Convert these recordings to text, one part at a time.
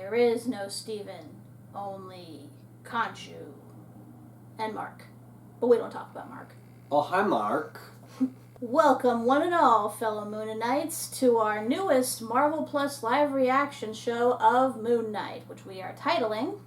There is no Steven, only Khonshu and Mark. But we don't talk about Mark. Oh, hi, Mark. Welcome, one and all, fellow Mooninites, to our newest Marvel Plus live reaction show of Moon Knight, which we are titling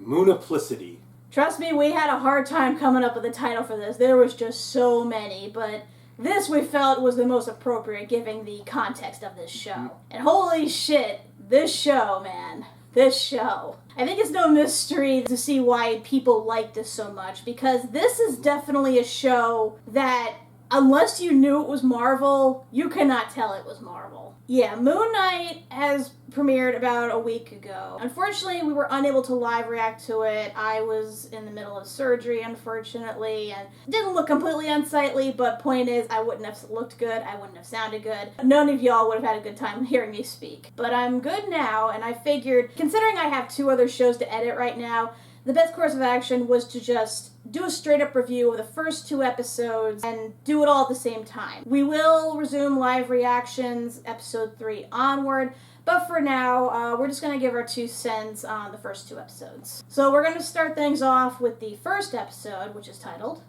Mooniplicity. Trust me, we had a hard time coming up with a title for this. There was just so many, but this we felt was the most appropriate given the context of this show. And holy shit, this show, man. This show. I think it's no mystery to see why people like this so much, because this is definitely a show that, unless you knew it was Marvel, you cannot tell it was Marvel. Yeah, Moon Knight has premiered about a week ago. Unfortunately, we were unable to live react to it. I was in the middle of surgery, unfortunately, and it didn't look completely unsightly, but point is, I wouldn't have looked good, I wouldn't have sounded good. None of y'all would have had a good time hearing me speak. But I'm good now, and I figured, considering I have 2 other shows to edit right now, the best course of action was to just do a straight-up review of the first 2 episodes and do it all at the same time. We will resume live reactions, episode 3 onward, but for now, we're just going to give our 2 cents on the first 2 episodes. So we're going to start things off with the first episode, which is titled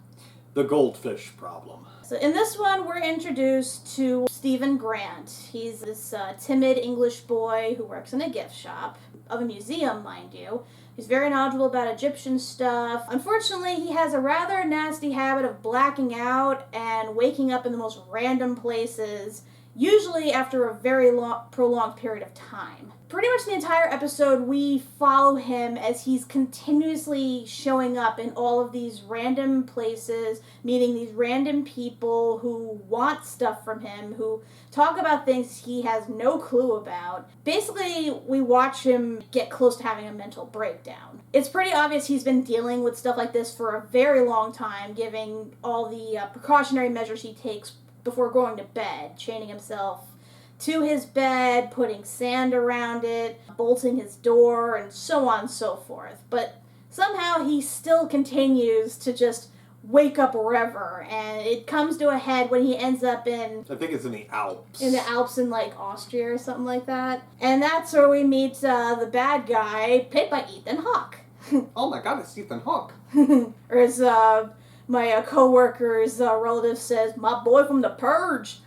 The Goldfish Problem. So in this one, we're introduced to Stephen Grant. He's this timid English boy who works in a gift shop, of a museum, mind you. He's very knowledgeable about Egyptian stuff. Unfortunately, he has a rather nasty habit of blacking out and waking up in the most random places, usually after a very prolonged period of time. Pretty much the entire episode, we follow him as he's continuously showing up in all of these random places, meeting these random people who want stuff from him, who talk about things he has no clue about. Basically, we watch him get close to having a mental breakdown. It's pretty obvious he's been dealing with stuff like this for a very long time, given all the precautionary measures he takes before going to bed, chaining himself to his bed, putting sand around it, bolting his door, and so on and so forth. But somehow he still continues to just wake up wherever, and it comes to a head when he ends up in... I think it's in the Alps. In the Alps in, like, Austria or something like that. And that's where we meet the bad guy, played by Ethan Hawke. Oh my god, it's Ethan Hawke. Or as my co-worker's relative says, my boy from The Purge.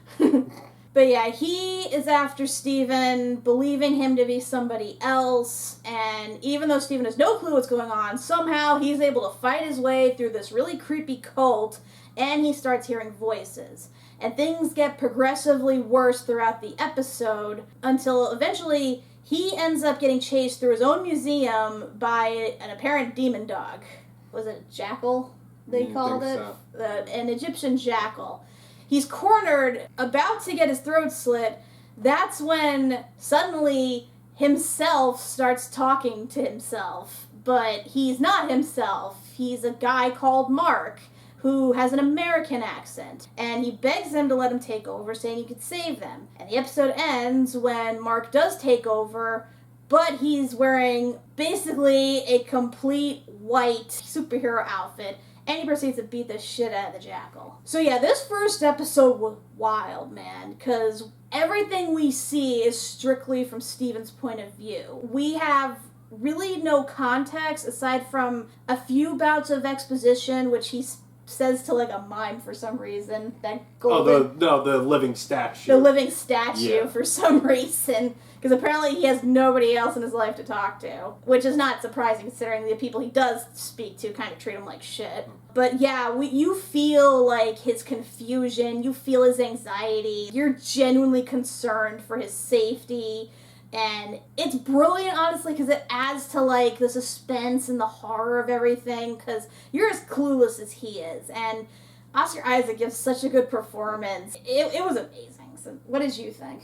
But yeah, he is after Steven, believing him to be somebody else, and even though Steven has no clue what's going on, somehow he's able to fight his way through this really creepy cult, and he starts hearing voices. And things get progressively worse throughout the episode, until eventually he ends up getting chased through his own museum by an apparent demon dog. Was it a jackal, they called it? So. An Egyptian jackal. He's cornered, about to get his throat slit. That's when suddenly himself starts talking to himself. But he's not himself. He's a guy called Mark, who has an American accent. And he begs them to let him take over, saying he could save them. And the episode ends when Mark does take over, but he's wearing basically a complete white superhero outfit. And he proceeds to beat the shit out of the jackal. So yeah, this first episode was wild, man, because everything we see is strictly from Steven's point of view. We have really no context aside from a few bouts of exposition, which he says to like a mime for some reason. That golden... the living statue. The living statue for some reason. Because apparently he has nobody else in his life to talk to. Which is not surprising considering the people he does speak to kind of treat him like shit. But yeah, you feel like his confusion, you feel his anxiety, you're genuinely concerned for his safety. And it's brilliant, honestly, because it adds to, like, the suspense and the horror of everything, because you're as clueless as he is. And Oscar Isaac gives such a good performance. It was amazing. So what did you think?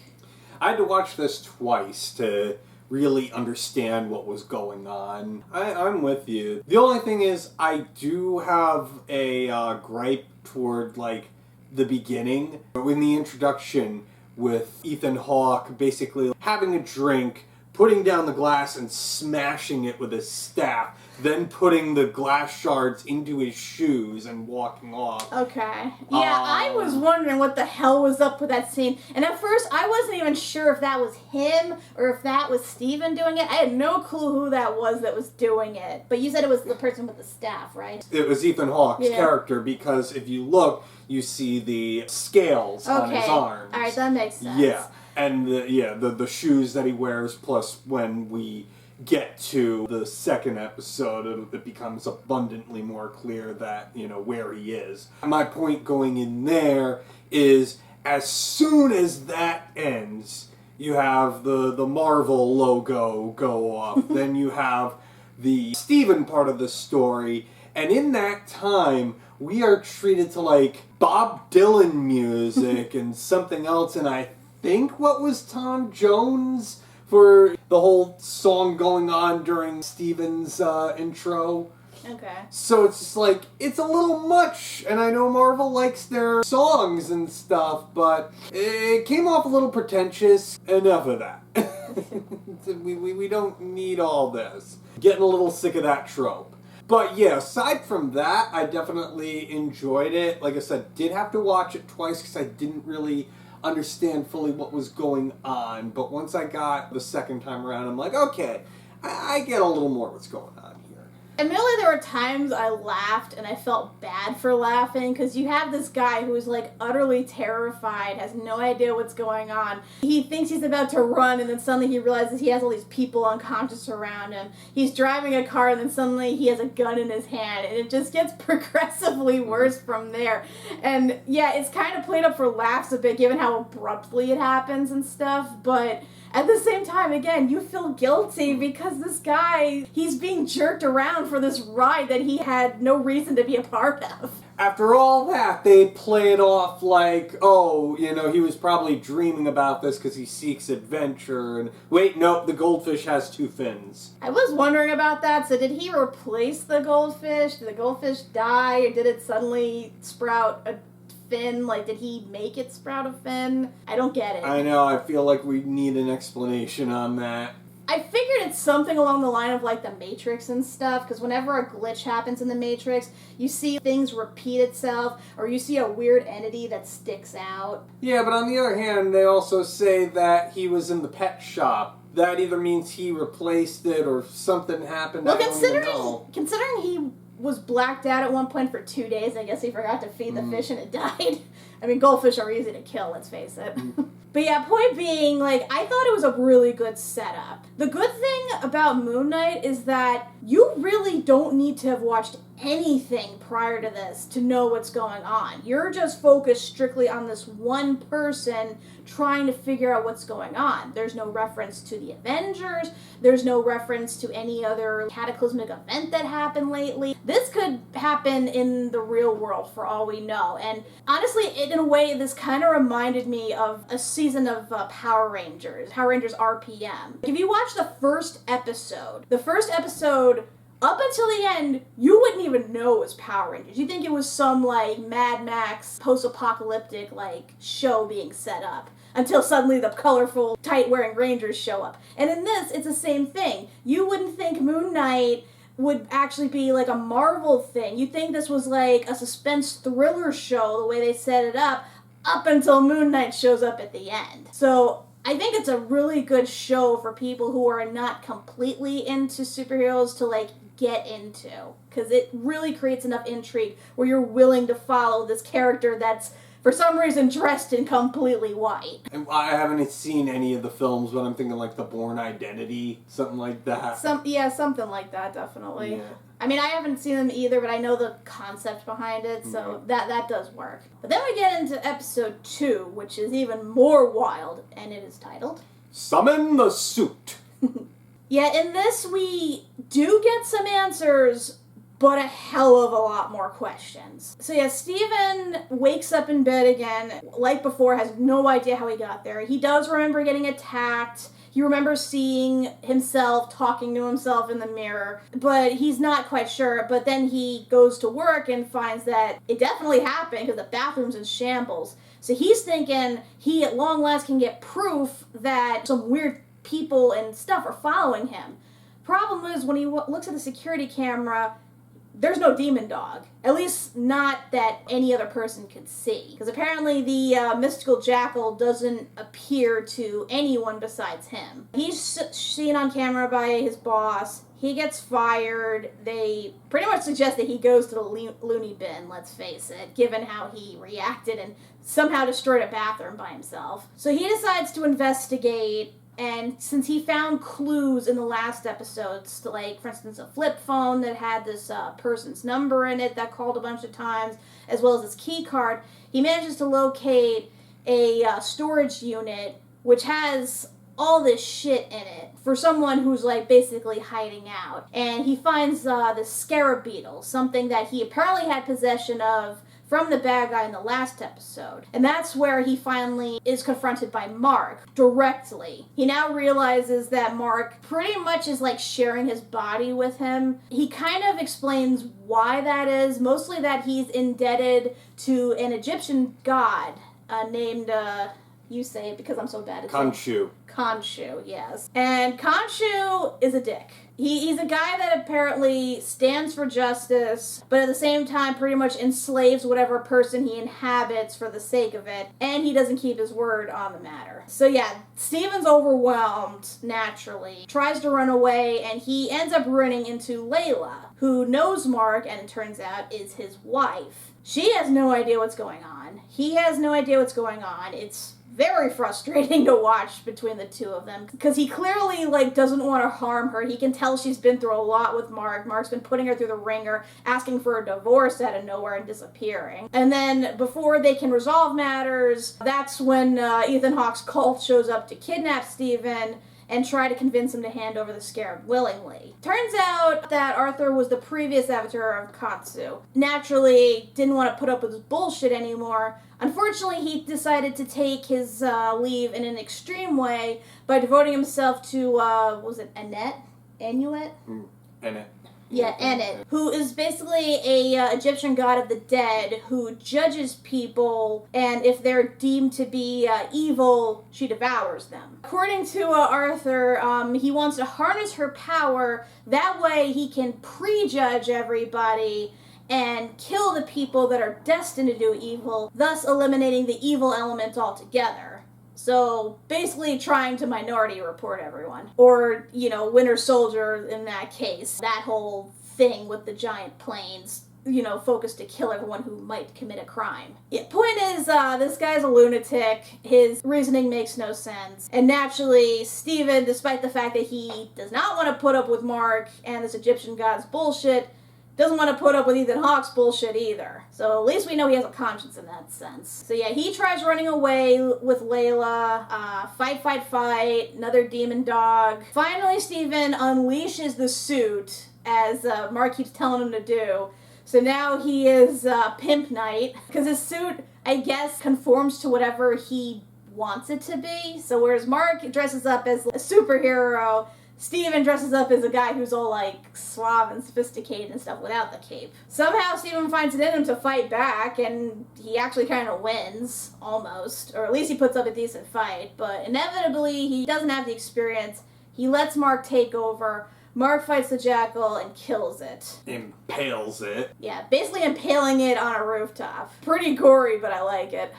I had to watch this twice to really understand what was going on. I'm with you. The only thing is, I do have a gripe toward, like, the beginning. In the introduction with Ethan Hawke basically having a drink, putting down the glass and smashing it with his staff. then putting the glass shards into his shoes and walking off. Okay. Yeah, I was wondering what the hell was up with that scene. And at first, I wasn't even sure if that was him or if that was Steven doing it. I had no clue who that was doing it. But you said it was the person with the staff, right? It was Ethan Hawke's character, because if you look, you see the scales on his arms. All right, that makes sense. Yeah, and the shoes that he wears, plus when we get to the second episode, it becomes abundantly more clear that, where he is. My point going in there is, as soon as that ends, you have the Marvel logo go off, then you have the Steven part of the story, and in that time, we are treated to, like, Bob Dylan music and something else, and I think what was Tom Jones for the whole song going on during Steven's intro. Okay. So it's just like, it's a little much, and I know Marvel likes their songs and stuff, but it came off a little pretentious. Enough of that. we don't need all this. Getting a little sick of that trope. But yeah, aside from that, I definitely enjoyed it. Like I said, did have to watch it twice because I didn't really understand fully what was going on. But once I got the second time around, I'm like, okay, I get a little more what's going on here. Admittedly, there were times I laughed and I felt bad for laughing, because you have this guy who's like utterly terrified, has no idea what's going on. He thinks he's about to run, and then suddenly he realizes he has all these people unconscious around him. He's driving a car, and then suddenly he has a gun in his hand, and it just gets progressively worse from there. And yeah, it's kind of played up for laughs a bit, given how abruptly it happens and stuff, but at the same time, again, you feel guilty because this guy, he's being jerked around for this ride that he had no reason to be a part of. After all that, they play it off like, oh, he was probably dreaming about this because he seeks adventure. And wait, nope, the goldfish has 2 fins. I was wondering about that. So did he replace the goldfish? Did the goldfish die? Or did it suddenly sprout a fin? Like, did he make it sprout a fin? I don't get it. I know, I feel like we need an explanation on that. I figured it's something along the line of, like, the Matrix and stuff, because whenever a glitch happens in the Matrix, you see things repeat itself, or you see a weird entity that sticks out. Yeah, but on the other hand, they also say that he was in the pet shop. That either means he replaced it or something happened. Well, I don't even know. Considering he was blacked out at one point for 2 days, I guess he forgot to feed the fish and it died. I mean, goldfish are easy to kill, let's face it. But yeah, point being, like, I thought it was a really good setup. The good thing about Moon Knight is that you really don't need to have watched anything prior to this to know what's going on. You're just focused strictly on this one person trying to figure out what's going on. There's no reference to the Avengers. There's no reference to any other cataclysmic event that happened lately. This could happen in the real world for all we know. And honestly, in a way, this kind of reminded me of a season of Power Rangers RPM. If you watch the first episode, up until the end, you wouldn't even know it was Power Rangers. You think it was some, like, Mad Max post-apocalyptic, like, show being set up. Until suddenly the colorful, tight-wearing Rangers show up. And in this, it's the same thing. You wouldn't think Moon Knight would actually be, like, a Marvel thing. You'd think this was, like, a suspense thriller show, the way they set it up until Moon Knight shows up at the end. So I think it's a really good show for people who are not completely into superheroes to, like, get into, because it really creates enough intrigue where you're willing to follow this character that's for some reason dressed in completely white. And I haven't seen any of the films, but I'm thinking like The Bourne Identity, something like that. Something like that, definitely. Yeah. I mean, I haven't seen them either, but I know the concept behind it, so that does work. But then we get into episode 2, which is even more wild, and it is titled Summon the Suit. Yeah, in this we do get some answers, but a hell of a lot more questions. So yeah, Steven wakes up in bed again, like before, has no idea how he got there. He does remember getting attacked. He remembers seeing himself, talking to himself in the mirror, but he's not quite sure. But then he goes to work and finds that it definitely happened because the bathroom's in shambles. So he's thinking he at long last can get proof that some weird people and stuff are following him. Problem is, when he looks at the security camera, there's no demon dog. At least not that any other person could see. Because apparently the mystical jackal doesn't appear to anyone besides him. He's seen on camera by his boss. He gets fired. They pretty much suggest that he goes to the loony bin, let's face it, given how he reacted and somehow destroyed a bathroom by himself. So he decides to investigate. And since he found clues in the last episodes, to like, for instance, a flip phone that had this person's number in it that called a bunch of times, as well as his key card, he manages to locate a storage unit which has all this shit in it for someone who's like basically hiding out. And he finds the scarab beetle, something that he apparently had possession of from the bad guy in the last episode. And that's where he finally is confronted by Mark directly. He now realizes that Mark pretty much is like sharing his body with him. He kind of explains why that is, mostly that he's indebted to an Egyptian god named, you say it because I'm so bad at it. Khonshu. Khonshu, yes. And Khonshu is a dick. He's a guy that apparently stands for justice, but at the same time pretty much enslaves whatever person he inhabits for the sake of it, and he doesn't keep his word on the matter. So yeah, Steven's overwhelmed, naturally, tries to run away, and he ends up running into Layla, who knows Mark, and it turns out is his wife. She has no idea what's going on. He has no idea what's going on. It's very frustrating to watch between the two of them, because he clearly like doesn't want to harm her. He can tell she's been through a lot with Mark. Mark's been putting her through the ringer, asking for a divorce out of nowhere and disappearing. And then before they can resolve matters, that's when Ethan Hawke's cult shows up to kidnap Steven and try to convince him to hand over the scarab willingly. Turns out that Arthur was the previous avatar of Khonshu. Naturally, didn't want to put up with his bullshit anymore. Unfortunately, he decided to take his leave in an extreme way by devoting himself to, was it Anet? Anuet? Anet. Yeah, Anet, who is basically a Egyptian god of the dead who judges people, and if they're deemed to be evil, she devours them. According to Arthur, he wants to harness her power, that way he can prejudge everybody and kill the people that are destined to do evil, thus eliminating the evil element altogether. So, basically trying to minority report everyone. Or, Winter Soldier in that case. That whole thing with the giant planes, focused to kill everyone who might commit a crime. Yeah, point is, this guy's a lunatic. His reasoning makes no sense. And naturally, Steven, despite the fact that he does not want to put up with Mark and this Egyptian god's bullshit, doesn't want to put up with Ethan Hawke's bullshit either. So at least we know he has a conscience in that sense. So yeah, he tries running away with Layla. Fight, another demon dog. Finally, Steven unleashes the suit, as Mark keeps telling him to do. So now he is Pimp Knight, because his suit, I guess, conforms to whatever he wants it to be. So whereas Mark dresses up as a superhero, Steven dresses up as a guy who's all, like, suave and sophisticated and stuff without the cape. Somehow Steven finds it in him to fight back, and he actually kind of wins, almost. Or at least he puts up a decent fight, but inevitably he doesn't have the experience. He lets Mark take over. Mark fights the jackal and kills it. Impales it. Yeah, basically impaling it on a rooftop. Pretty gory, but I like it.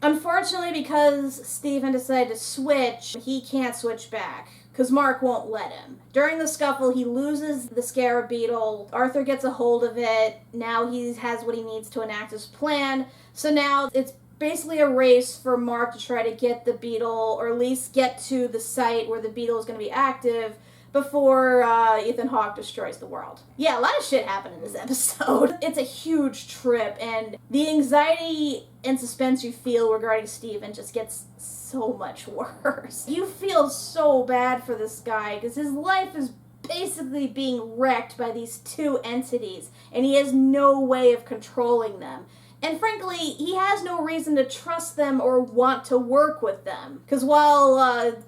Unfortunately, because Steven decided to switch, he can't switch back, because Mark won't let him. During the scuffle, he loses the scarab beetle. Arthur gets a hold of it. Now he has what he needs to enact his plan. So now it's basically a race for Mark to try to get the beetle, or at least get to the site where the beetle is going to be active, before Ethan Hawke destroys the world. Yeah, a lot of shit happened in this episode. It's a huge trip, and the anxiety and suspense you feel regarding Steven just gets so much worse. You feel so bad for this guy, because his life is basically being wrecked by these two entities, and he has no way of controlling them. And frankly, he has no reason to trust them or want to work with them. Because while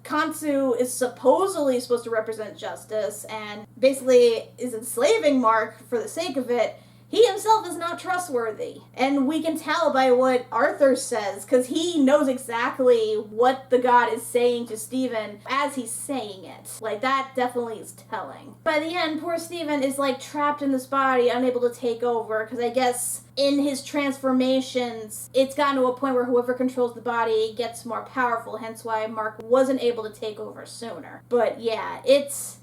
Khonshu is supposedly supposed to represent justice and basically is enslaving Mark for the sake of it, he himself is not trustworthy. And we can tell by what Arthur says, because he knows exactly what the god is saying to Steven as he's saying it. Like, that definitely is telling. By the end, poor Steven is, like, trapped in this body, unable to take over, because I guess in his transformations, it's gotten to a point where whoever controls the body gets more powerful, hence why Mark wasn't able to take over sooner. But yeah, it's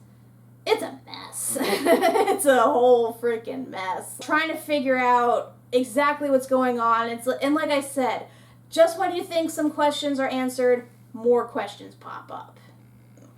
a mess. It's a whole freaking mess. Trying to figure out exactly what's going on. And like I said, just when you think some questions are answered, more questions pop up.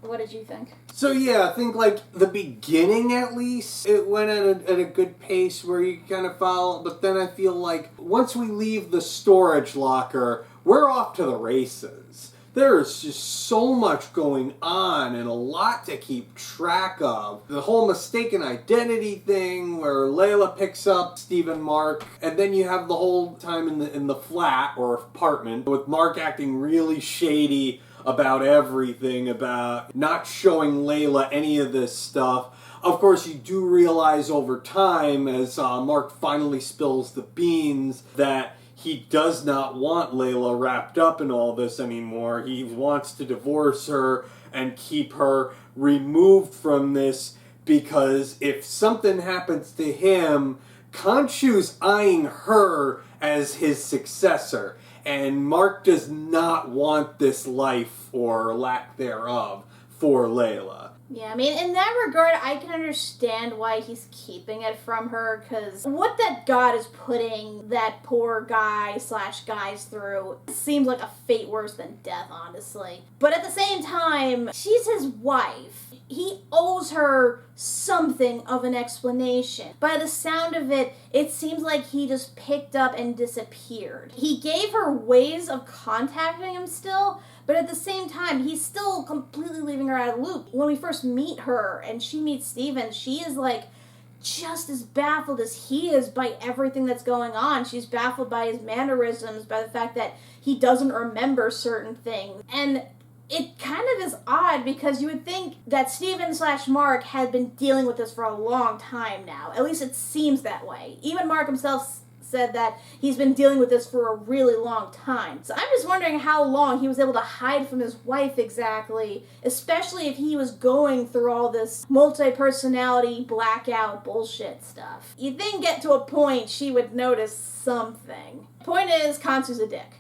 What did you think? So yeah, I think like the beginning at least, it went at a good pace where you kind of follow, but then I feel like once we leave the storage locker, we're off to the races. There's just so much going on and a lot to keep track of. The whole mistaken identity thing where Layla picks up Steve and Mark, and then you have the whole time in the flat or apartment with Mark acting really shady about everything, about not showing Layla any of this stuff. Of course, you do realize over time, as Mark finally spills the beans, that he does not want Layla wrapped up in all this anymore. He wants to divorce her and keep her removed from this, because if something happens to him, Khonshu's eyeing her as his successor. And Mark does not want this life, or lack thereof, for Layla. Yeah, I mean, in that regard, I can understand why he's keeping it from her, because what that god is putting that poor guy/guys through seems like a fate worse than death, honestly. But at the same time, she's his wife. He owes her something of an explanation. By the sound of it, it seems like he just picked up and disappeared. He gave her ways of contacting him still, but at the same time, he's still completely leaving her out of the loop. When we first meet her and she meets Steven, she is like just as baffled as he is by everything that's going on. She's baffled by his mannerisms, by the fact that he doesn't remember certain things. And it kind of is odd, because you would think that Steven/Mark had been dealing with this for a long time now. At least it seems that way. Even Mark himself said that he's been dealing with this for a really long time. So I'm just wondering how long he was able to hide from his wife exactly, especially if he was going through all this multi-personality blackout bullshit stuff. You'd think get to a point she would notice something. Point is, Khonshu's a dick.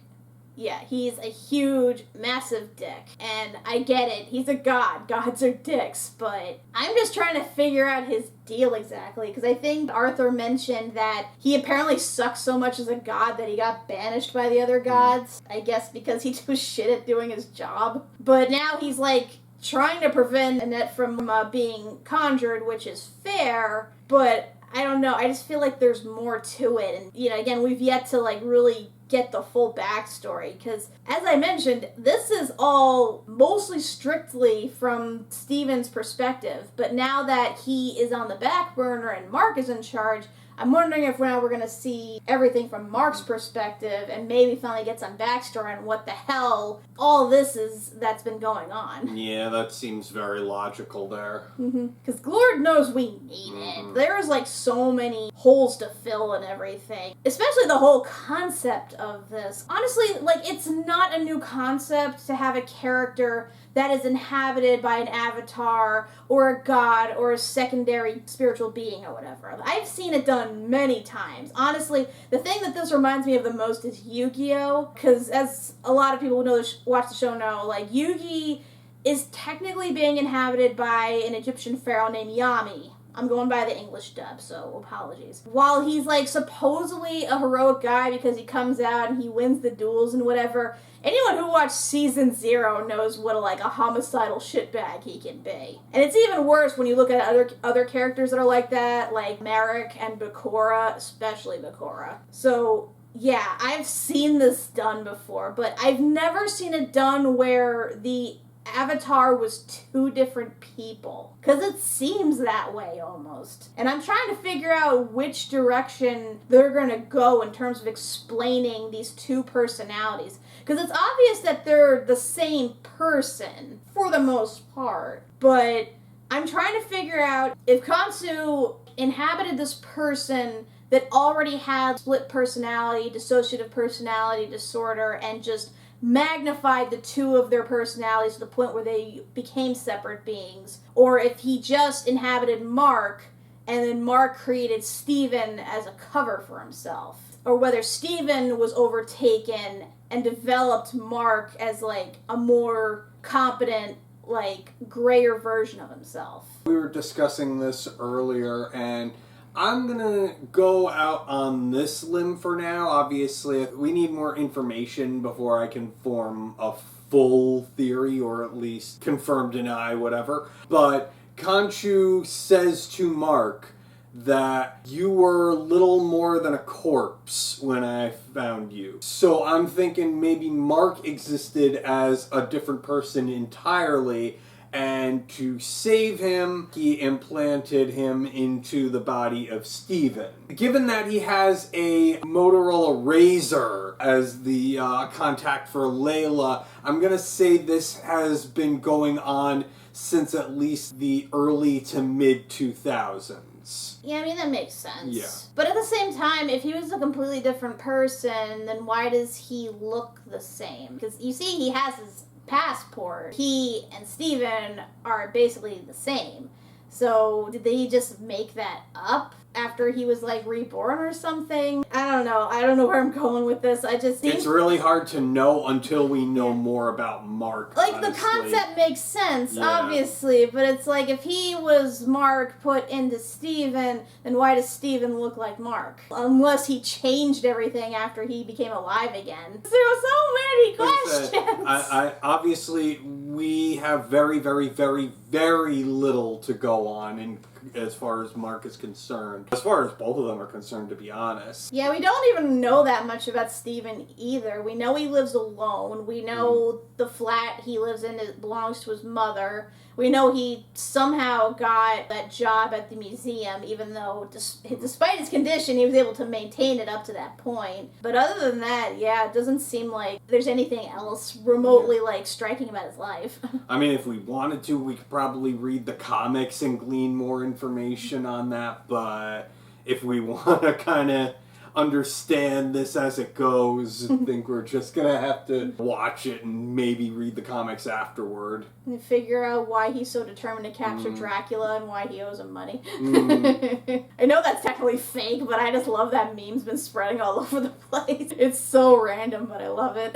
Yeah, he's a huge, massive dick. And I get it, he's a god. Gods are dicks. But I'm just trying to figure out his deal exactly. Because I think Arthur mentioned that he apparently sucks so much as a god that he got banished by the other gods. I guess because he was shit at doing his job. But now he's like trying to prevent Annette from being conjured, which is fair. But I don't know, I just feel like there's more to it. And, you know, again, we've yet to like really get the full backstory, because as I mentioned, this is all mostly strictly from Steven's perspective, but now that he is on the back burner and Mark is in charge, I'm wondering if now we're going to see everything from Mark's perspective and maybe finally get some backstory on what the hell all this is that's been going on. Yeah, that seems very logical there. Because Lord knows we need it. There's like so many holes to fill and everything. Especially the whole concept of this. Honestly, like, it's not a new concept to have a character that is inhabited by an avatar or a god or a secondary spiritual being or whatever. I've seen it done many times. Honestly, the thing that this reminds me of the most is Yu-Gi-Oh! Because as a lot of people who know watch the show know, like, Yugi is technically being inhabited by an Egyptian pharaoh named Yami. I'm going by the English dub, so apologies. While he's, like, supposedly a heroic guy because he comes out and he wins the duels and whatever, anyone who watched Season 0 knows what a homicidal shitbag he can be. And it's even worse when you look at other characters that are like that, like Marek and Bakura, especially Bakura. So, yeah, I've seen this done before, but I've never seen it done where the Avatar was two different people. Because it seems that way, almost. And I'm trying to figure out which direction they're going to go in terms of explaining these two personalities. Because it's obvious that they're the same person, for the most part. But I'm trying to figure out if Khonshu inhabited this person that already had split personality, dissociative personality disorder, and just magnified the two of their personalities to the point where they became separate beings. Or if he just inhabited Mark, and then Mark created Steven as a cover for himself. Or whether Steven was overtaken and developed Mark as, like, a more competent, like, grayer version of himself. We were discussing this earlier, and I'm gonna go out on this limb for now. Obviously, we need more information before I can form a full theory, or at least confirm, deny, whatever. But Khonshu says to Mark that you were little more than a corpse when I found you. So I'm thinking maybe Mark existed as a different person entirely, and to save him, he implanted him into the body of Steven. Given that he has a Motorola Razr as the contact for Layla, I'm gonna say this has been going on since at least the early to mid-2000s. Yeah, I mean, that makes sense. Yeah. But at the same time, if he was a completely different person, then why does he look the same? Because you see, he has his passport. He and Steven are basically the same. So did they just make that up after he was, like, reborn or something? I don't know. I don't know where I'm going with this. I just think... It's really hard to know until we know more about Mark, like, honestly. the concept makes sense, Yeah. obviously, but it's like, if he was Mark put into Steven, then why does Steven look like Mark? Unless he changed everything after he became alive again. There were so many questions! I obviously, we have very, very, very, very little to go on in as far as Mark is concerned. As far as both of them are concerned, to be honest. Yeah, we don't even know that much about Steven either. We know he lives alone. We know the flat he lives in belongs to his mother. We know he somehow got that job at the museum, even though, despite his condition, he was able to maintain it up to that point. But other than that, yeah, it doesn't seem like there's anything else remotely, like, striking about his life. I mean, if we wanted to, we could probably read the comics and glean more information on that, but if we want to kind of understand this as it goes, I think we're just gonna have to watch it and maybe read the comics afterward. And figure out why he's so determined to capture Dracula and why he owes him money. I know that's technically fake, but I just love that meme's been spreading all over the place. It's so random, but I love it.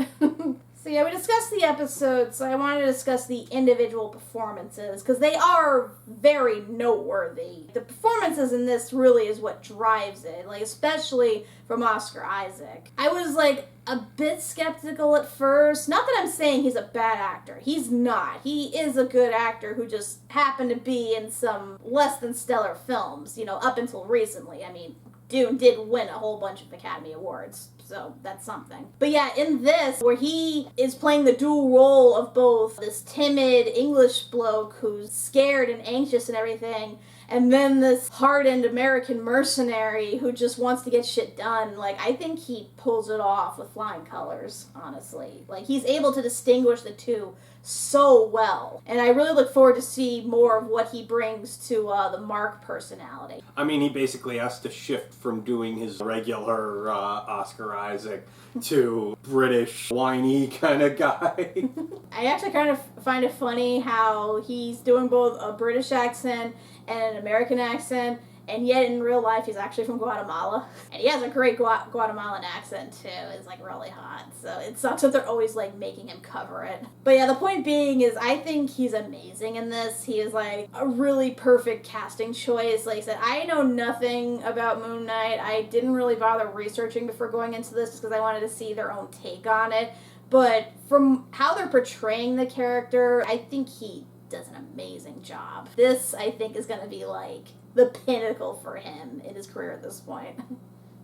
So yeah, we discussed the episodes, so I wanted to discuss the individual performances, because they are very noteworthy. The performances in this really is what drives it, like, especially from Oscar Isaac. I was, like, a bit skeptical at first. Not that I'm saying he's a bad actor. He's not. He is a good actor who just happened to be in some less than stellar films, you know, up until recently. I mean, Dune did win a whole bunch of Academy Awards, so that's something. But yeah, in this, where he is playing the dual role of both this timid English bloke who's scared and anxious and everything, and then this hardened American mercenary who just wants to get shit done, like, I think he pulls it off with flying colors, honestly. Like, he's able to distinguish the two so well. And I really look forward to see more of what he brings to the Mark personality. I mean, he basically has to shift from doing his regular Oscar Isaac to British, whiny kind of guy. I actually kind of find it funny how he's doing both a British accent and an American accent, and yet in real life he's actually from Guatemala. And he has a great Guatemalan accent too. It's like really hot. So it sucks that they're always like making him cover it. But yeah, the point being is I think he's amazing in this. He is like a really perfect casting choice. Like I said, I know nothing about Moon Knight. I didn't really bother researching before going into this just because I wanted to see their own take on it. But from how they're portraying the character, I think he does an amazing job. This, I think, is going to be like the pinnacle for him in his career at this point.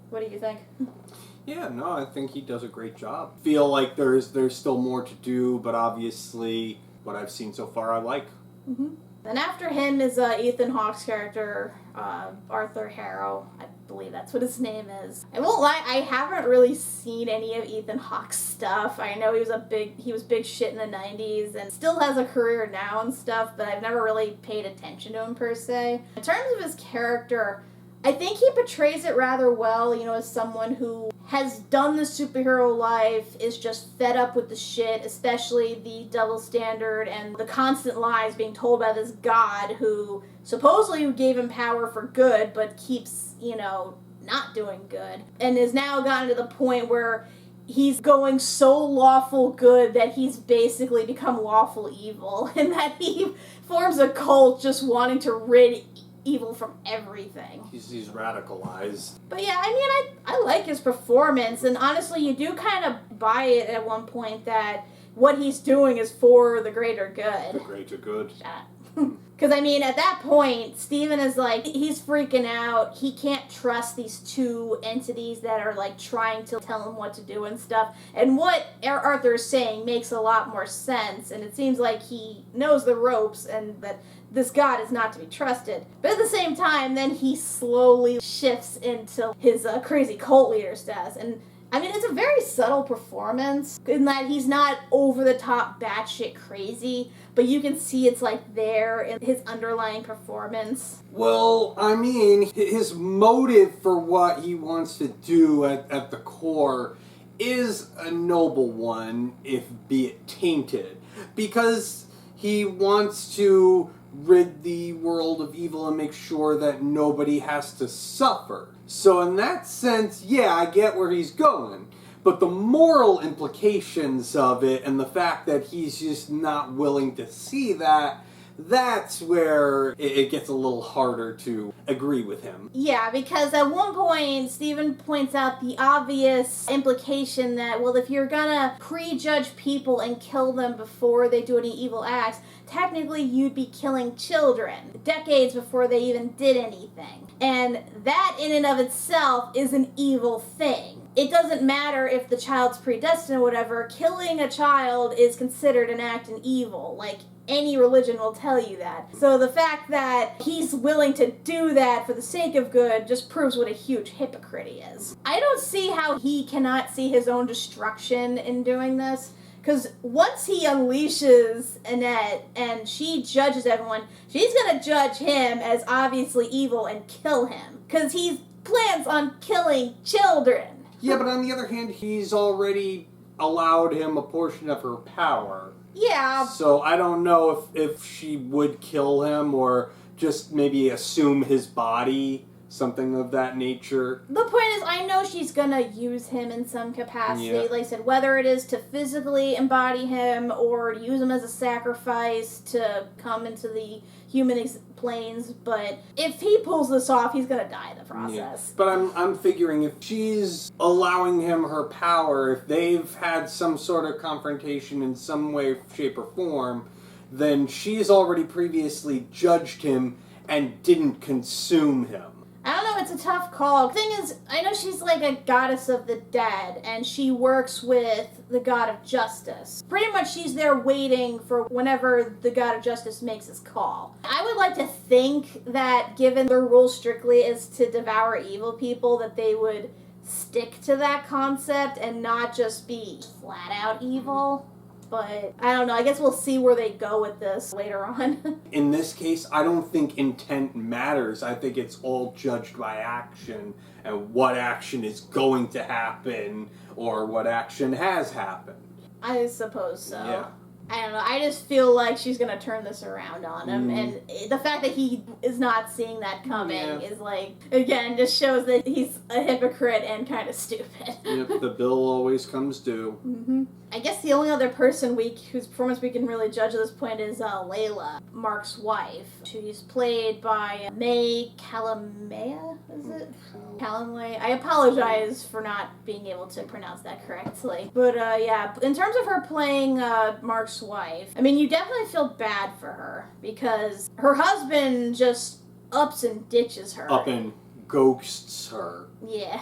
What do you think? Yeah, no, I think he does a great job. Feel like there's still more to do, but obviously what I've seen so far I like. Mm-hmm. Then after him is Ethan Hawke's character, Arthur Harrow, I believe that's what his name is. I won't lie, I haven't really seen any of Ethan Hawke's stuff. I know he was big shit in the 90s and still has a career now and stuff, but I've never really paid attention to him per se. In terms of his character, I think he portrays it rather well, as someone who has done the superhero life, is just fed up with the shit, especially the double standard and the constant lies being told by this god who supposedly gave him power for good, but keeps, not doing good. And has now gotten to the point where he's going so lawful good that he's basically become lawful evil, and that he forms a cult just wanting to rid evil from everything. He's radicalized. But yeah, I like his performance, and honestly, you do kind of buy it at one point that what he's doing is for the greater good. The greater good. Because, at that point, Steven is he's freaking out. He can't trust these two entities that are, trying to tell him what to do and stuff. And what Arthur is saying makes a lot more sense, and it seems like he knows the ropes and that this god is not to be trusted. But at the same time, then he slowly shifts into his crazy cult leader status. And it's a very subtle performance in that he's not over-the-top batshit crazy, but you can see it's there in his underlying performance. Well, his motive for what he wants to do at the core is a noble one, if be it tainted, because he wants to rid the world of evil and make sure that nobody has to suffer. So in that sense, yeah, I get where he's going. But the moral implications of it and the fact that he's just not willing to see that, that's where it gets a little harder to agree with him. Yeah, because at one point, Steven points out the obvious implication that, well, if you're gonna prejudge people and kill them before they do any evil acts, technically you'd be killing children decades before they even did anything. And that in and of itself is an evil thing. It doesn't matter if the child's predestined or whatever, killing a child is considered an act in evil. Any religion will tell you that. So the fact that he's willing to do that for the sake of good just proves what a huge hypocrite he is. I don't see how he cannot see his own destruction in doing this. Because once he unleashes Annette and she judges everyone, she's going to judge him as obviously evil and kill him. Because he plans on killing children. Yeah, but on the other hand, he's already allowed him a portion of her power. Yeah. So I don't know if she would kill him or just maybe assume his body, something of that nature. The point is, I know she's gonna use him in some capacity. Yeah. Like I said, whether it is to physically embody him or to use him as a sacrifice to come into the human planes. But if he pulls this off, he's gonna die in the process. Yeah. But I'm figuring if she's allowing him her power, if they've had some sort of confrontation in some way, shape, or form, then she's already previously judged him and didn't consume him. I don't know, it's a tough call. The thing is, I know she's like a goddess of the dead, and she works with the god of justice. Pretty much she's there waiting for whenever the god of justice makes his call. I would like to think that given their role strictly is to devour evil people, that they would stick to that concept and not just be flat out evil. But I don't know, I guess we'll see where they go with this later on. In this case, I don't think intent matters. I think it's all judged by action and what action is going to happen or what action has happened. I suppose so. Yeah. I don't know, I just feel like she's gonna turn this around on him, and the fact that he is not seeing that coming is again, just shows that he's a hypocrite and kind of stupid. Yep, the bill always comes due. Mm-hmm. I guess the only other person whose performance we can really judge at this point is Layla, Mark's wife. She's played by May Calamitous, is it? Calamway. I apologize for not being able to pronounce that correctly. But yeah, in terms of her playing Mark's wife, you definitely feel bad for her because her husband just ups and ditches her. Up and ghosts her. Yeah.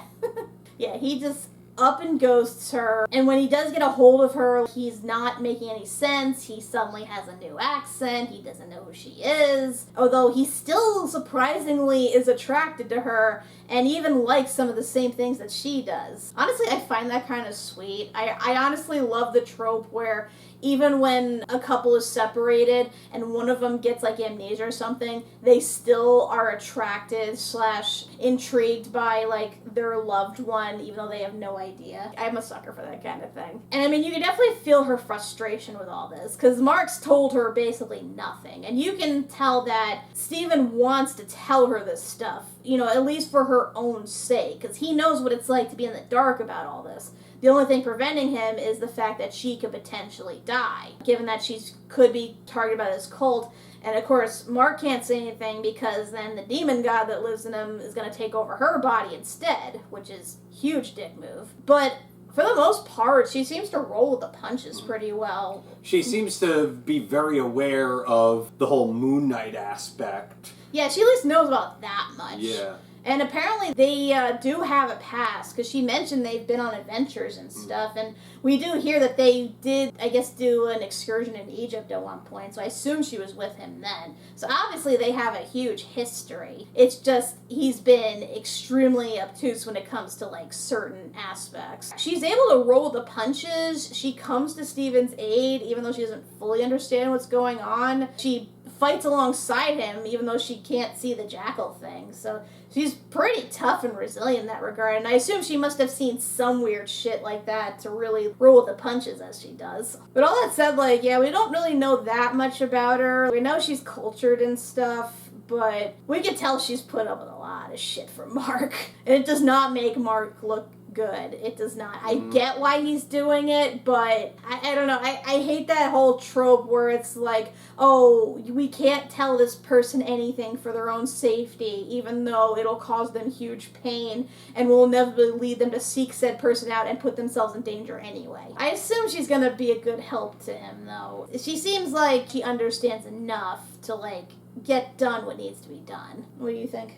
Yeah, he just up and ghosts her, and when he does get a hold of her, he's not making any sense. He suddenly has a new accent. He doesn't know who she is, although he still surprisingly is attracted to her and even likes some of the same things that she does. Honestly, I find that kind of sweet. I honestly love the trope where even when a couple is separated and one of them gets like amnesia or something, they still are attracted / intrigued by like their loved one, even though they have no idea. I'm a sucker for that kind of thing. And I mean, you can definitely feel her frustration with all this, because Mark's told her basically nothing. And you can tell that Steven wants to tell her this stuff, you know, at least for her own sake, because he knows what it's like to be in the dark about all this. The only thing preventing him is the fact that she could potentially die, given that she could be targeted by this cult. And of course, Mark can't say anything because then the demon god that lives in him is going to take over her body instead, which is a huge dick move. But for the most part, she seems to roll with the punches pretty well. She seems to be very aware of the whole Moon Knight aspect. Yeah, she at least knows about that much. Yeah. And apparently they do have a past, because she mentioned they've been on adventures and stuff, and we do hear that they did, I guess, do an excursion in Egypt at one point, so I assume she was with him then. So obviously they have a huge history. It's just, he's been extremely obtuse when it comes to, like, certain aspects. She's able to roll the punches. She comes to Steven's aid, even though she doesn't fully understand what's going on. She fights alongside him, even though she can't see the jackal thing. So she's pretty tough and resilient in that regard, and I assume she must have seen some weird shit like that to really roll with the punches as she does. But all that said, like, yeah, we don't really know that much about her. We know she's cultured and stuff, but we can tell she's put up with a lot of shit from Mark. And it does not make Mark look good. It does not. I get why he's doing it, but I don't know. I hate that whole trope where it's like, oh, we can't tell this person anything for their own safety, even though it'll cause them huge pain and will inevitably lead them to seek said person out and put themselves in danger anyway. I assume she's gonna be a good help to him, though. She seems like she understands enough to, like, get done what needs to be done. What do you think?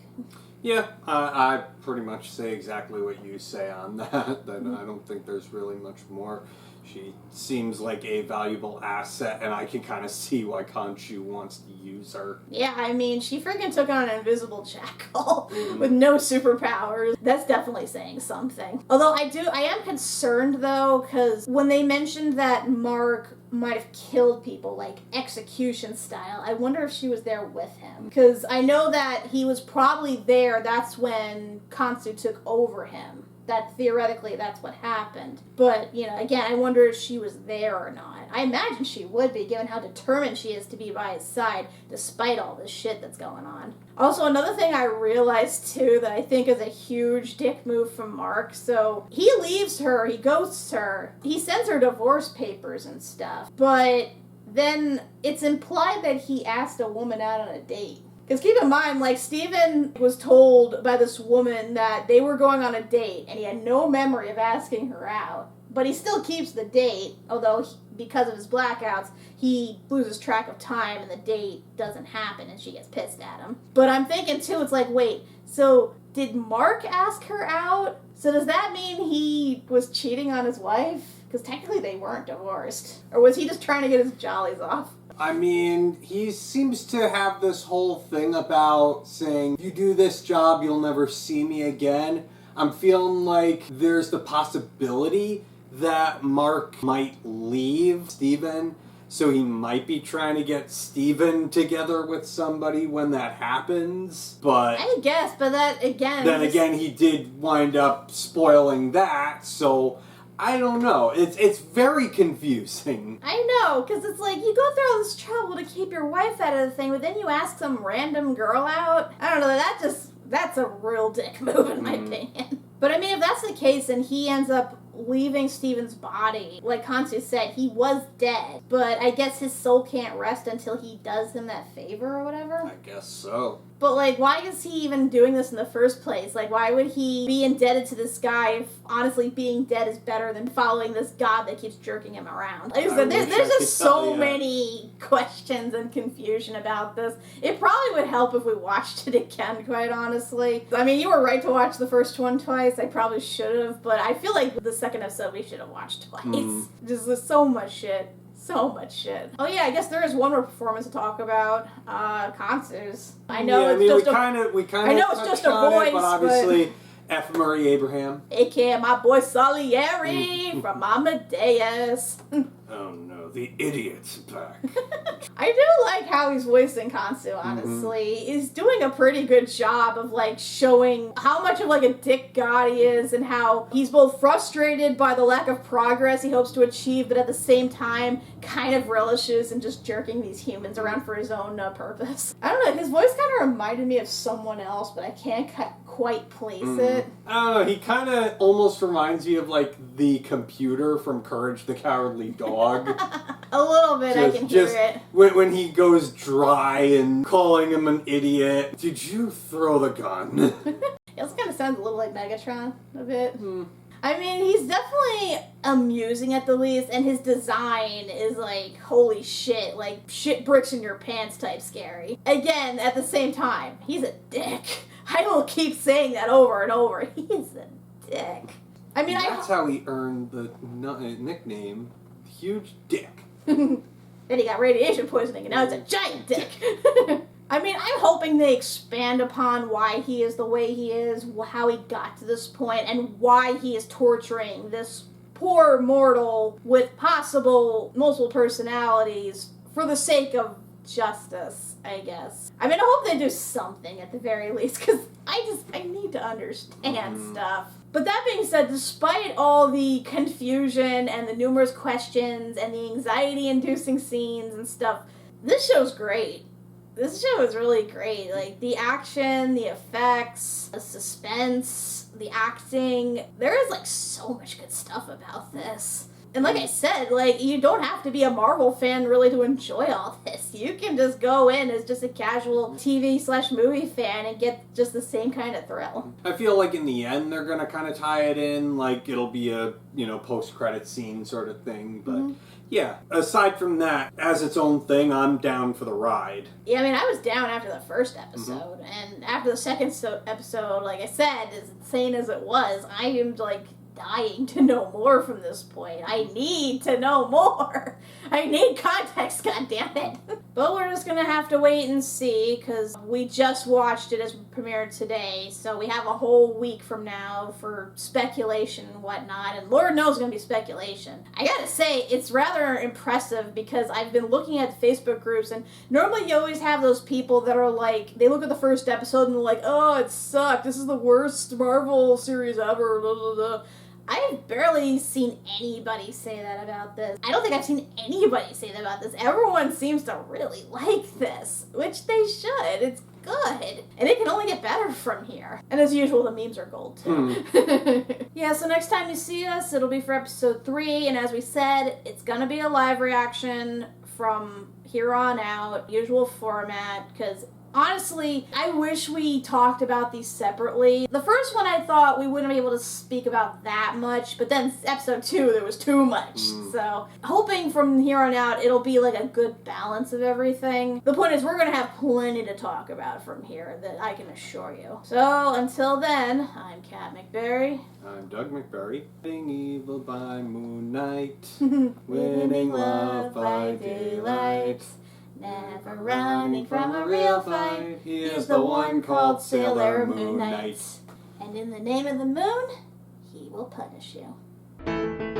Yeah, I pretty much say exactly what you say on that. I don't think there's really much more. She seems like a valuable asset, and I can kind of see why Khonshu wants to use her. Yeah, I mean, she freaking took on an invisible jackal with no superpowers. That's definitely saying something. Although I am concerned, though, because when they mentioned that Mark might have killed people, like execution style, I wonder if she was there with him. Because I know that he was probably there, that's when Khonshu took over him. That theoretically that's what happened. But, you know, again, I wonder if she was there or not. I imagine she would be, given how determined she is to be by his side, despite all this shit that's going on. Also, another thing I realized, too, that I think is a huge dick move from Mark. So, he leaves her, he ghosts her, he sends her divorce papers and stuff. But then it's implied that he asked a woman out on a date. Because keep in mind, like, Steven was told by this woman that they were going on a date, and he had no memory of asking her out. But he still keeps the date, although because of his blackouts, he loses track of time and the date doesn't happen and she gets pissed at him. But I'm thinking, too, it's like, wait, so did Mark ask her out? So does that mean he was cheating on his wife? Because technically they weren't divorced. Or was he just trying to get his jollies off? I mean, he seems to have this whole thing about saying, if you do this job, you'll never see me again. I'm feeling like there's the possibility that Mark might leave Steven, so he might be trying to get Steven together with somebody when that happens, but... I guess, but that, again... Then again, he did wind up spoiling that, so... I don't know. It's very confusing. I know, because it's like, you go through all this trouble to keep your wife out of the thing, but then you ask some random girl out? I don't know, that's a real dick move in my opinion. But I mean, if that's the case, and he ends up leaving Steven's body, like Khonshu said, he was dead. But I guess his soul can't rest until he does him that favor or whatever? I guess so. But, like, why is he even doing this in the first place? Like, why would he be indebted to this guy if, honestly, being dead is better than following this god that keeps jerking him around? Like I said, there's just so many questions and confusion about this. It probably would help if we watched it again, quite honestly. I mean, you were right to watch the first one twice. I probably should have, but I feel like the second episode we should have watched twice. Just there's so much shit. So much shit. Oh yeah, I guess there is one more performance to talk about. Khonshu's. I know it's just a voice, but obviously F. Murray Abraham, aka my boy Salieri from Amadeus. Oh no, the idiot's back. I do like how he's voicing Khonshu, honestly. He's doing a pretty good job of, like, showing how much of, like, a dick god he is and how he's both frustrated by the lack of progress he hopes to achieve, but at the same time kind of relishes in just jerking these humans around for his own purpose. I don't know, his voice kind of reminded me of someone else, but I can't quite place it. I don't know, he kind of almost reminds me of, like, the computer from Courage the Cowardly Dog. A little bit, I can hear it. When he goes dry and calling him an idiot. Did you throw the gun? It also kind of sounds a little like Megatron, a bit. I mean, he's definitely amusing at the least, and his design is like, holy shit, like shit bricks in your pants type scary. Again, at the same time, he's a dick. I will keep saying that over and over. He's a dick. I mean, that's how he earned the nickname, Huge Dick. Then he got radiation poisoning, and now he's a giant dick. I mean, I'm hoping they expand upon why he is the way he is, how he got to this point, and why he is torturing this poor mortal with possible multiple personalities for the sake of justice, I guess. I mean, I hope they do something at the very least, because I need to understand stuff. But that being said, despite all the confusion and the numerous questions and the anxiety-inducing scenes and stuff, this show's great. This show is really great. Like, the action, the effects, the suspense, the acting. There is, like, so much good stuff about this. And like I said, like, you don't have to be a Marvel fan really to enjoy all this. You can just go in as just a casual TV/movie fan and get just the same kind of thrill. I feel like in the end they're gonna kind of tie it in, like it'll be a, post-credit scene sort of thing, but yeah, aside from that, as its own thing, I'm down for the ride. Yeah, I mean, I was down after the first episode, and after the second episode, like I said, as insane as it was, I am, like, dying to know more from this point. I need to know more. I need context, goddammit. But we're just gonna have to wait and see, because we just watched it as it premiered today, so we have a whole week from now for speculation and whatnot, and Lord knows it's gonna be speculation. I gotta say, it's rather impressive, because I've been looking at Facebook groups, and normally you always have those people that are like, they look at the first episode and they're like, oh, it sucked, this is the worst Marvel series ever, blah, blah, blah. I've barely seen anybody say that about this. I don't think I've seen anybody say that about this. Everyone seems to really like this, which they should. It's good. And it can only get better from here. And as usual, the memes are gold, too. Yeah, so next time you see us, it'll be for episode 3. And as we said, it's gonna be a live reaction from here on out. Usual format, because honestly, I wish we talked about these separately. The first one I thought we wouldn't be able to speak about that much, but then episode 2 there was too much. So, hoping from here on out it'll be like a good balance of everything. The point is we're going to have plenty to talk about from here, that I can assure you. So, until then, I'm Kat MacBerrie. I'm Doug MacBerrie. Winning evil by moonlight, winning love by daylight. Never running from a real fight. He is the one called Sailor Moon Knight. And in the name of the moon, he will punish you.